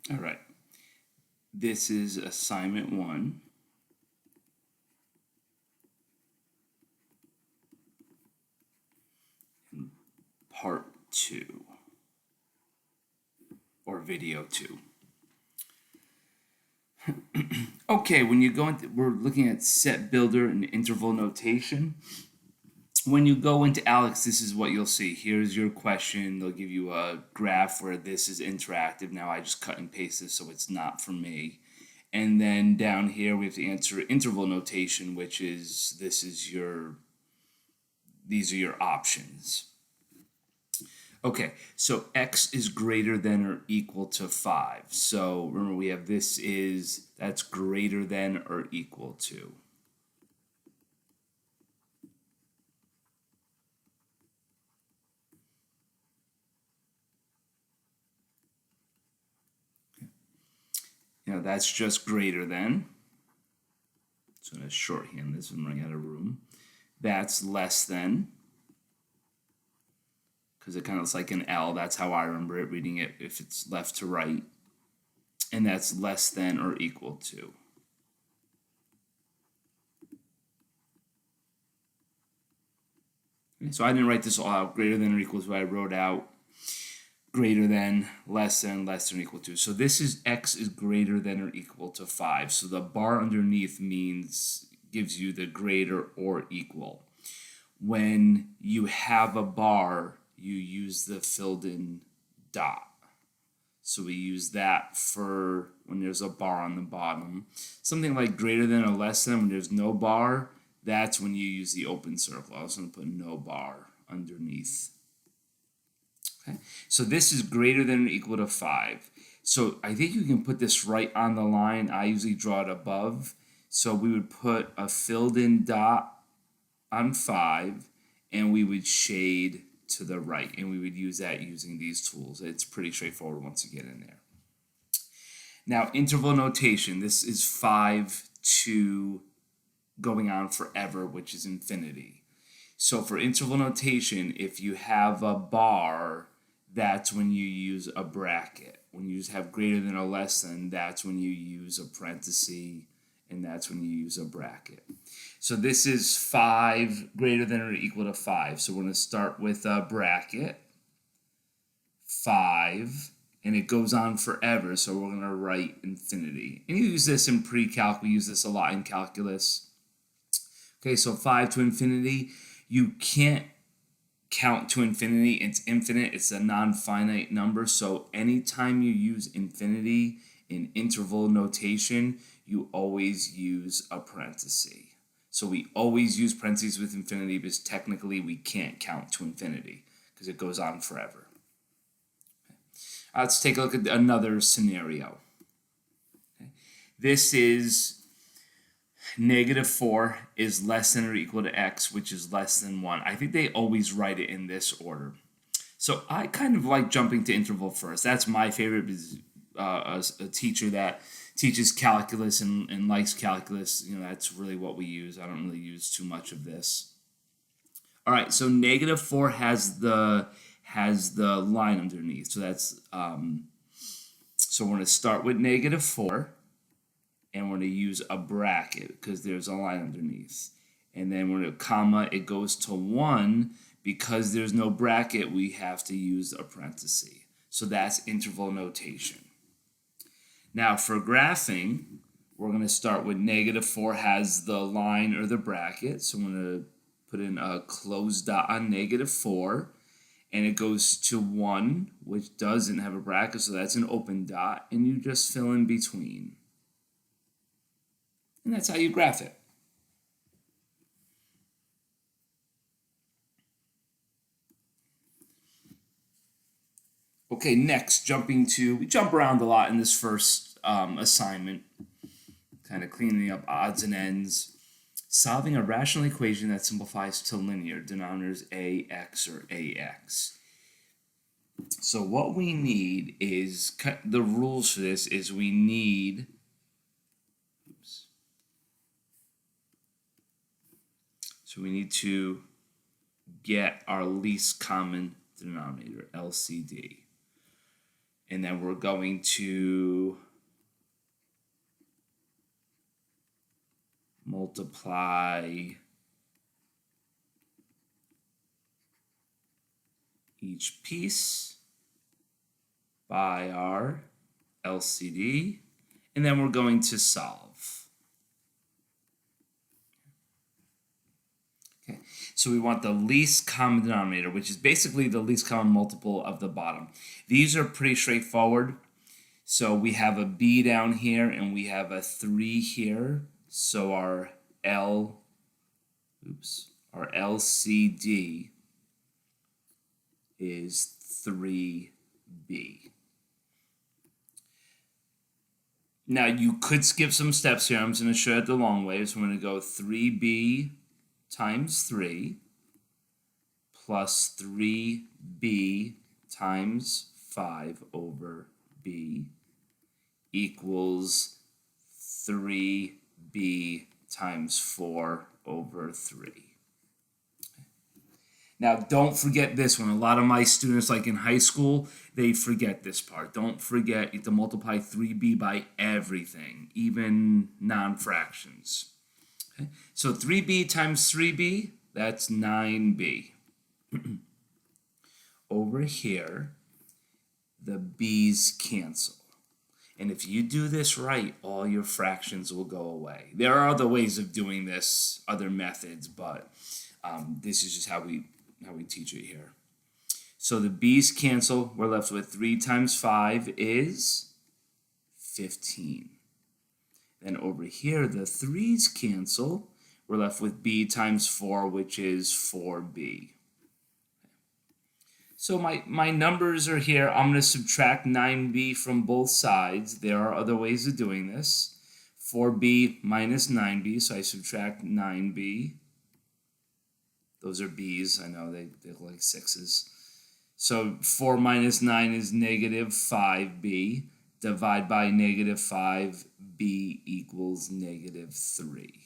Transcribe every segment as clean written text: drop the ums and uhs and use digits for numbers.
All right. This is assignment 1. And part 2, or video 2. Okay, when you go into, we're looking at set builder and interval notation. When you go into Alex, this is what you'll see. Here's your question. They'll give you a graph where this is interactive. Now I just cut and paste this so it's not for me. And then down here we have to answer interval notation, which is these are your options. Okay, so x is greater than or equal to 5. So remember we have that's greater than or equal to. That's just greater than. So I'm going to shorthand this. I'm running out of room. That's less than, because it kind of looks like an L. That's how I remember it, reading it if it's left to right. And that's less than or equal to. Okay, so I didn't write this all out. Greater than or equal to, I wrote out greater than, less than or equal to. So this is x is greater than or equal to 5. So the bar underneath gives you the greater or equal. When you have a bar, you use the filled in dot. So we use that for when there's a bar on the bottom. Something like greater than or less than, when there's no bar, that's when you use the open circle. I was going to put no bar underneath. Okay, so this is greater than or equal to 5. So I think you can put this right on the line. I usually draw it above. So we would put a filled in dot on 5, and we would shade to the right, and we would use that using these tools. It's pretty straightforward once you get in there. Now, interval notation, this is 5 to going on forever, which is infinity. So for interval notation, if you have a bar, that's when you use a bracket. When you have greater than or less than, that's when you use a parenthesis, and that's when you use a bracket. So this is 5 greater than or equal to 5. So we're going to start with a bracket, 5, and it goes on forever. So we're going to write infinity. And you use this in pre-calc. We use this a lot in calculus. Okay, so 5 to infinity. You can't count to infinity. It's infinite. It's a non-finite number. So anytime you use infinity in interval notation, you always use a parenthesis. So we always use parentheses with infinity because technically we can't count to infinity because it goes on forever. Okay. Let's take a look at another scenario. Okay. This is -4 is less than or equal to x, which is less than 1. I think they always write it in this order. So I kind of like jumping to interval first. That's my favorite, because a teacher that teaches calculus and likes calculus, that's really what we use. I don't really use too much of this. All right, so -4 has the line underneath. So that's so we're going to start with -4, and we're going to use a bracket because there's a line underneath. And then we're going to comma, it goes to 1. Because there's no bracket, we have to use a parenthesis. So that's interval notation. Now for graphing, we're going to start with -4 has the line or the bracket. So I'm going to put in a closed dot on -4. And it goes to 1, which doesn't have a bracket. So that's an open dot. And you just fill in between. And that's how you graph it. Okay, next, we jump around a lot in this first assignment, kind of cleaning up odds and ends. Solving a rational equation that simplifies to linear, denominators ax or ax. So what we need is, the rules for this is we need, so we need to get our least common denominator, LCD. And then we're going to multiply each piece by our LCD, and then we're going to solve. Okay, so we want the least common denominator, which is basically the least common multiple of the bottom. These are pretty straightforward. So we have a B down here and we have a 3 here. So our LCD is 3B. Now you could skip some steps here. I'm just going to show it the long way. So I'm going to go 3B times 3 plus 3B times 5 over B equals 3B times 4 over 3. Now, don't forget this one. A lot of my students, like in high school, they forget this part. Don't forget you have to multiply 3b by everything, even non-fractions. Okay? So 3b times 3b, that's 9b. Over here, the b's cancel. And if you do this right, all your fractions will go away. There are other ways of doing this, other methods, but this is just how we teach it here. So the b's cancel. We're left with 3 times 5 is 15. Then over here, the 3's cancel. We're left with b times 4, which is 4b. So my numbers are here. I'm going to subtract 9b from both sides. There are other ways of doing this. 4b minus 9b, so I subtract 9b. Those are b's. I know they look like 6's. So 4 minus 9 is negative 5b. Divide by negative 5, b equals negative 3.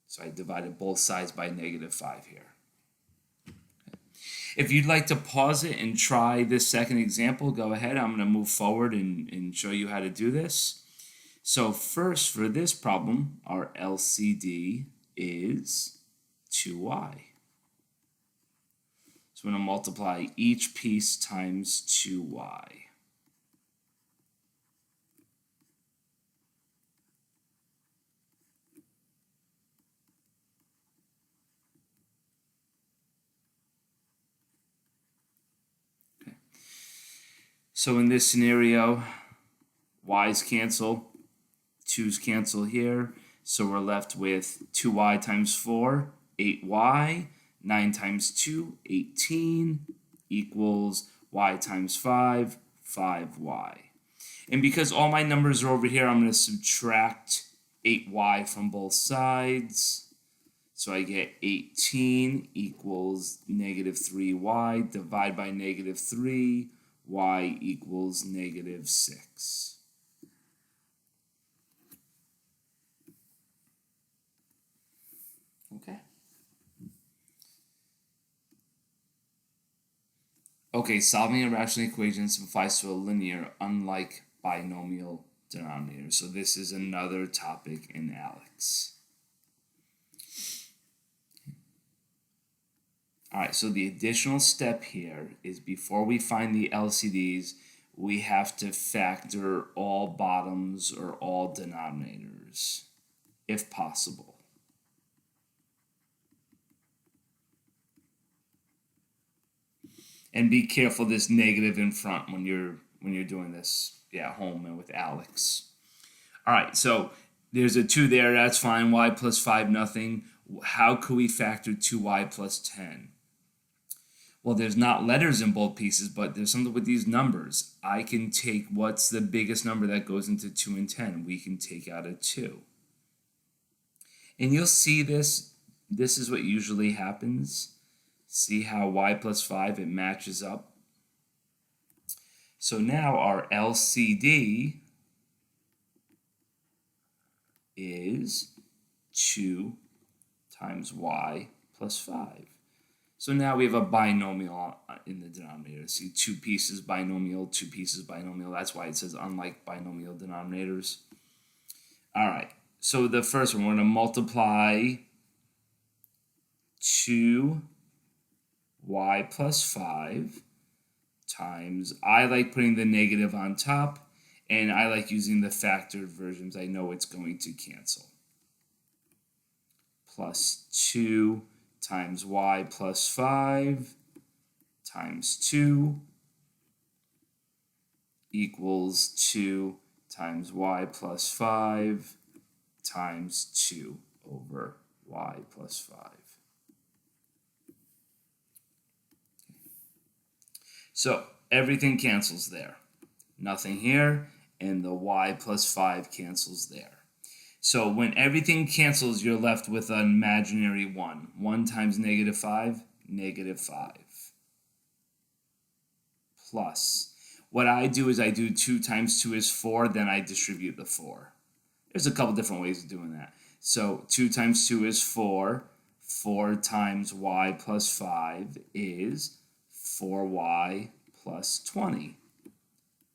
So I divided both sides by negative 5 here. Okay. If you'd like to pause it and try this second example, go ahead. I'm going to move forward and show you how to do this. So first, for this problem, our LCD is 2y. So I'm going to multiply each piece times 2y. Okay. So in this scenario, y's cancel. 2's cancel here, so we're left with 2y times 4, 8y, 9 times 2, 18, equals y times 5, 5y. And because all my numbers are over here, I'm going to subtract 8y from both sides. So I get 18 equals negative 3y, divide by negative 3, y equals negative 6. Okay, solving a rational equation simplifies to a linear, unlike binomial denominator. So this is another topic in ALEKS. Alright, so the additional step here is before we find the LCDs, we have to factor all bottoms or all denominators, if possible. And be careful this negative in front when you're doing this at home and with ALEKS. All right, so there's a 2 there, that's fine. Y plus 5, nothing. How could we factor 2y plus 10? Well, there's not letters in both pieces, but there's something with these numbers. I can take what's the biggest number that goes into 2 and 10. We can take out a 2. And you'll see this. This is what usually happens. See how y plus 5, it matches up. So now our LCD is 2 times y plus 5. So now we have a binomial in the denominator. See, 2 pieces binomial, 2 pieces binomial. That's why it says unlike binomial denominators. All right, so the first one, we're going to multiply 2y plus 5 times, I like putting the negative on top, and I like using the factored versions. I know it's going to cancel. Plus 2 times y plus 5 times 2 equals 2 times y plus 5 times 2 over y plus 5. So everything cancels there. Nothing here, and the y plus 5 cancels there. So when everything cancels, you're left with an imaginary 1. 1 times negative 5, negative 5. Plus. What I do is I do 2 times 2 is 4, then I distribute the 4. There's a couple different ways of doing that. So 2 times 2 is 4. 4 times y plus 5 is 4y plus 20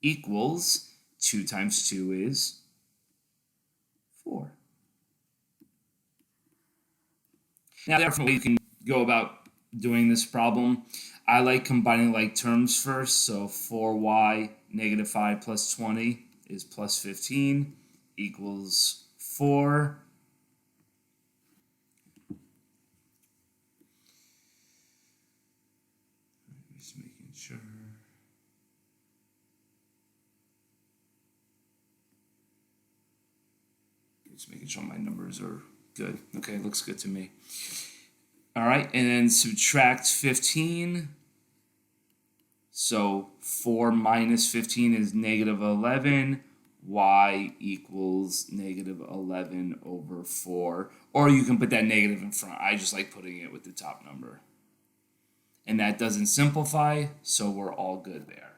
equals 2 times 2 is 4. Now, there are different ways you can go about doing this problem. I like combining like terms first. So 4y negative 5 plus 20 is plus 15 equals 4. Just making sure. Just making sure my numbers are good. Okay, looks good to me. All right, and then subtract 15. So 4 minus 15 is negative 11. Y equals negative 11 over 4. Or you can put that negative in front. I just like putting it with the top number. And that doesn't simplify, so we're all good there.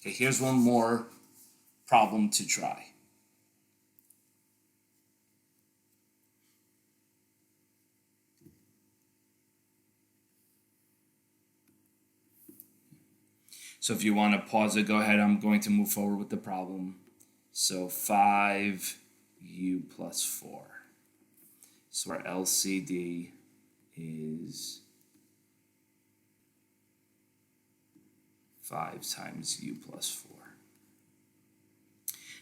Okay, here's one more problem to try. So if you want to pause it, go ahead. I'm going to move forward with the problem. So 5u plus 4. So our LCD is 5 times u plus 4.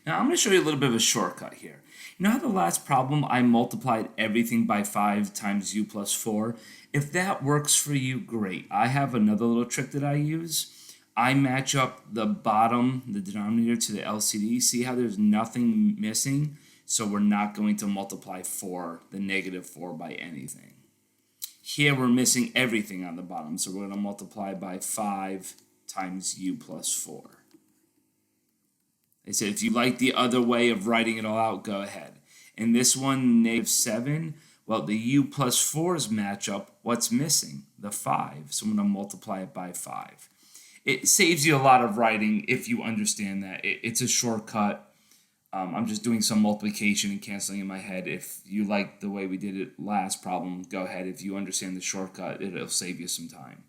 Now I'm going to show you a little bit of a shortcut here. You know how the last problem I multiplied everything by 5 times u plus 4? If that works for you, great. I have another little trick that I use. I match up the bottom, the denominator, to the LCD. See how there's nothing missing? So we're not going to multiply 4, the negative 4, by anything. Here we're missing everything on the bottom, so we're going to multiply by 5 times u plus 4. They said if you like the other way of writing it all out, go ahead. In this one, negative 7, well, the u plus 4's match up. What's missing? The 5. So I'm going to multiply it by 5. It saves you a lot of writing if you understand that. It's a shortcut. I'm just doing some multiplication and canceling in my head. If you like the way we did it last problem, go ahead. If you understand the shortcut, it'll save you some time.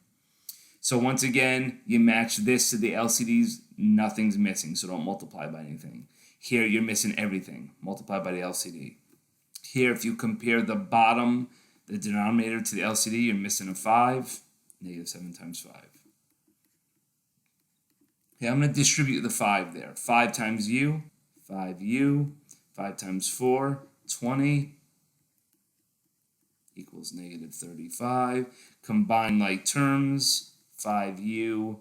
So once again, you match this to the LCDs, nothing's missing, so don't multiply by anything. Here, you're missing everything. Multiply by the LCD. Here, if you compare the bottom, the denominator, to the LCD, you're missing a 5. Negative 7 times 5. Okay, I'm going to distribute the 5 there. 5 times u, 5u, 5 times 4, 20, equals negative 35. Combine like terms, 5u